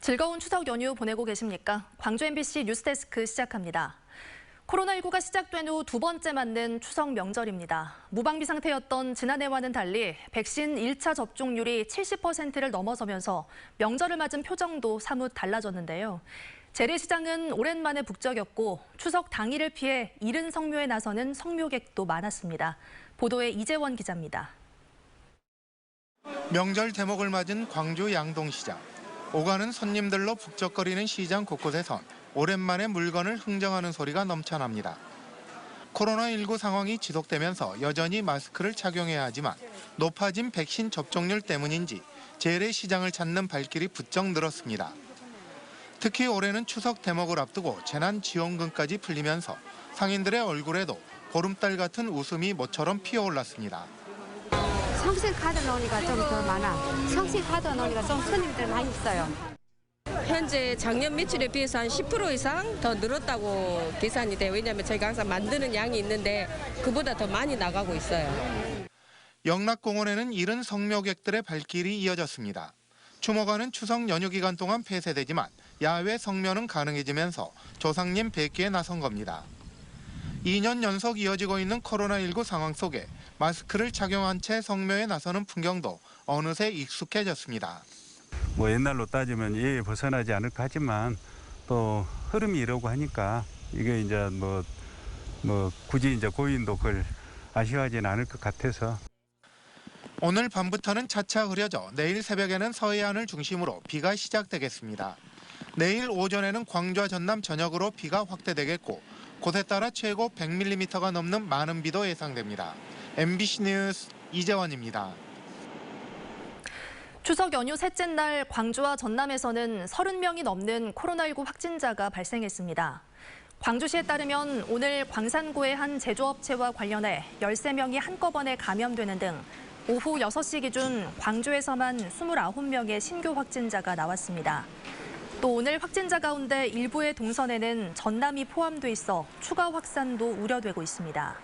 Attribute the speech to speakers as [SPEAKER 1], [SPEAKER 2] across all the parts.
[SPEAKER 1] 즐거운 추석 연휴 보내고 계십니까? 광주 MBC 뉴스데스크 시작합니다. 코로나19가 시작된 후 두 번째 맞는 추석 명절입니다. 무방비 상태였던 지난해와는 달리 백신 1차 접종률이 70%를 넘어서면서 명절을 맞은 표정도 사뭇 달라졌는데요. 재래시장은 오랜만에 북적였고 추석 당일을 피해 이른 성묘에 나서는 성묘객도 많았습니다. 보도에 이재원 기자입니다.
[SPEAKER 2] 명절 대목을 맞은 광주 양동시장. 오가는 손님들로 북적거리는 시장 곳곳에선 오랜만에 물건을 흥정하는 소리가 넘쳐납니다. 코로나19 상황이 지속되면서 여전히 마스크를 착용해야 하지만 높아진 백신 접종률 때문인지 재래시장을 찾는 발길이 부쩍 늘었습니다. 특히 올해는 추석 대목을 앞두고 재난지원금까지 풀리면서 상인들의 얼굴에도 보름달 같은 웃음이 모처럼 피어올랐습니다.
[SPEAKER 3] 성실카드 넣으니까 좀 더 많아. 성실카드 넣으니까 좀 손님들 많이 있어요.
[SPEAKER 4] 현재 작년 매출에 비해서 한 10% 이상 더 늘었다고 계산이 돼요. 왜냐하면 저희가 항상 만드는 양이 있는데 그보다 더 많이 나가고 있어요.
[SPEAKER 2] 영락공원에는 이른 성묘객들의 발길이 이어졌습니다. 추모가는 추석 연휴 기간 동안 폐쇄되지만 야외 성묘는 가능해지면서 조상님 뵙기에 나선 겁니다. 2년 연속 이어지고 있는 코로나19 상황 속에 마스크를 착용한 채 성묘에 나서는 풍경도 어느새 익숙해졌습니다.
[SPEAKER 5] 옛날로 따지면 예에 벗어나지 않을까 하지만 또 흐름이 이러고 하니까 이게 이제 굳이 이제 고인도 그걸 아쉬워하지는 않을 것 같아서.
[SPEAKER 2] 오늘 밤부터는 차차 흐려져 내일 새벽에는 서해안을 중심으로 비가 시작되겠습니다. 내일 오전에는 광주와 전남 전역으로 비가 확대되겠고 곳에 따라 최고 100mm가 넘는 많은 비도 예상됩니다. MBC 뉴스 이재원입니다.
[SPEAKER 1] 추석 연휴 셋째 날 광주와 전남에서는 30명이 넘는 코로나19 확진자가 발생했습니다. 광주시에 따르면 오늘 광산구의 한 제조업체와 관련해 13명이 한꺼번에 감염되는 등 오후 6시 기준 광주에서만 29명의 신규 확진자가 나왔습니다. 또 오늘 확진자 가운데 일부의 동선에는 전남이 포함돼 있어 추가 확산도 우려되고 있습니다.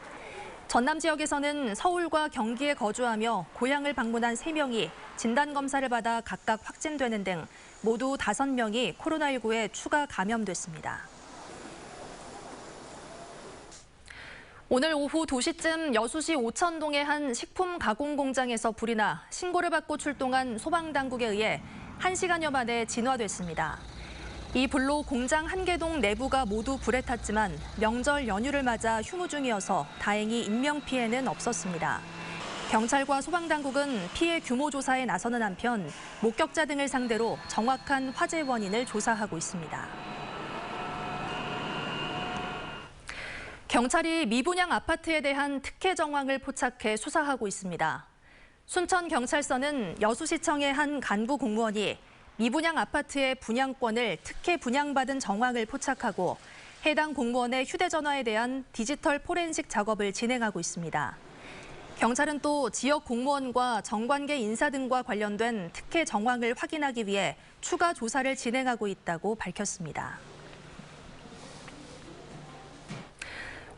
[SPEAKER 1] 전남 지역에서는 서울과 경기에 거주하며 고향을 방문한 3명이 진단검사를 받아 각각 확진되는 등 모두 5명이 코로나19에 추가 감염됐습니다. 오늘 오후 2시쯤 여수시 오천동의 한 식품 가공 공장에서 불이 나 신고를 받고 출동한 소방당국에 의해 1시간여 만에 진화됐습니다. 이 불로 공장 한 개동 내부가 모두 불에 탔지만 명절 연휴를 맞아 휴무 중이어서 다행히 인명피해는 없었습니다. 경찰과 소방당국은 피해 규모 조사에 나서는 한편 목격자 등을 상대로 정확한 화재 원인을 조사하고 있습니다. 경찰이 미분양 아파트에 대한 특혜 정황을 포착해 수사하고 있습니다. 순천경찰서는 여수시청의 한 간부 공무원이 미분양 아파트의 분양권을 특혜 분양받은 정황을 포착하고 해당 공무원의 휴대전화에 대한 디지털 포렌식 작업을 진행하고 있습니다. 경찰은 또 지역 공무원과 정관계 인사 등과 관련된 특혜 정황을 확인하기 위해 추가 조사를 진행하고 있다고 밝혔습니다.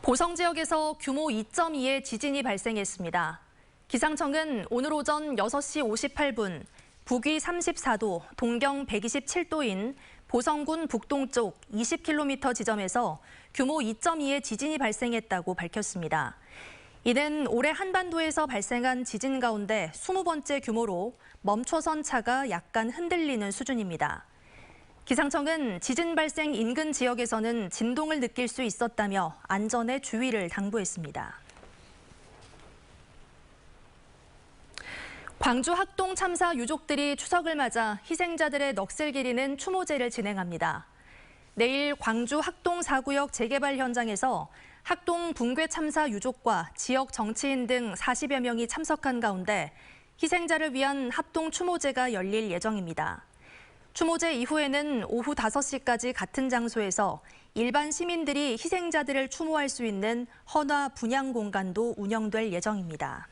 [SPEAKER 1] 보성 지역에서 규모 2.2의 지진이 발생했습니다. 기상청은 오늘 오전 6시 58분 북위 34도, 동경 127도인 보성군 북동쪽 20km 지점에서 규모 2.2의 지진이 발생했다고 밝혔습니다. 이는 올해 한반도에서 발생한 지진 가운데 20번째 규모로 멈춰선 차가 약간 흔들리는 수준입니다. 기상청은 지진 발생 인근 지역에서는 진동을 느낄 수 있었다며 안전에 주의를 당부했습니다. 광주 학동 참사 유족들이 추석을 맞아 희생자들의 넋을 기리는 추모제를 진행합니다. 내일 광주 학동 4구역 재개발 현장에서 학동 붕괴 참사 유족과 지역 정치인 등 40여 명이 참석한 가운데 희생자를 위한 합동 추모제가 열릴 예정입니다. 추모제 이후에는 오후 5시까지 같은 장소에서 일반 시민들이 희생자들을 추모할 수 있는 헌화 분향 공간도 운영될 예정입니다.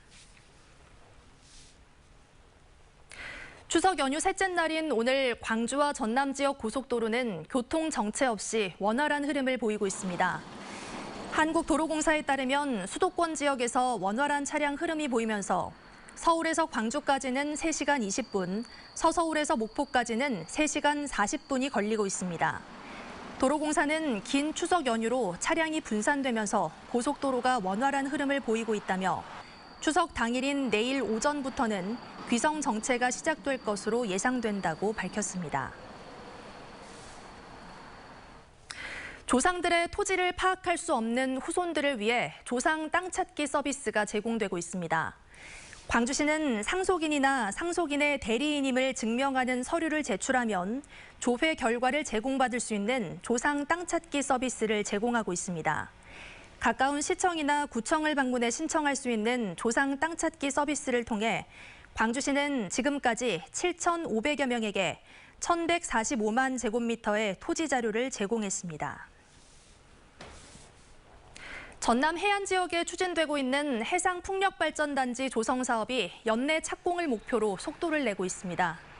[SPEAKER 1] 추석 연휴 셋째 날인 오늘 광주와 전남 지역 고속도로는 교통 정체 없이 원활한 흐름을 보이고 있습니다. 한국도로공사에 따르면 수도권 지역에서 원활한 차량 흐름이 보이면서 서울에서 광주까지는 3시간 20분, 서서울에서 목포까지는 3시간 40분이 걸리고 있습니다. 도로공사는 긴 추석 연휴로 차량이 분산되면서 고속도로가 원활한 흐름을 보이고 있다며 추석 당일인 내일 오전부터는 귀성 정체가 시작될 것으로 예상된다고 밝혔습니다. 조상들의 토지를 파악할 수 없는 후손들을 위해 조상 땅 찾기 서비스가 제공되고 있습니다. 광주시는 상속인이나 상속인의 대리인임을 증명하는 서류를 제출하면 조회 결과를 제공받을 수 있는 조상 땅 찾기 서비스를 제공하고 있습니다. 가까운 시청이나 구청을 방문해 신청할 수 있는 조상 땅 찾기 서비스를 통해 광주시는 지금까지 7,500여 명에게 1,145만 제곱미터의 토지 자료를 제공했습니다. 전남 해안 지역에 추진되고 있는 해상풍력발전단지 조성 사업이 연내 착공을 목표로 속도를 내고 있습니다.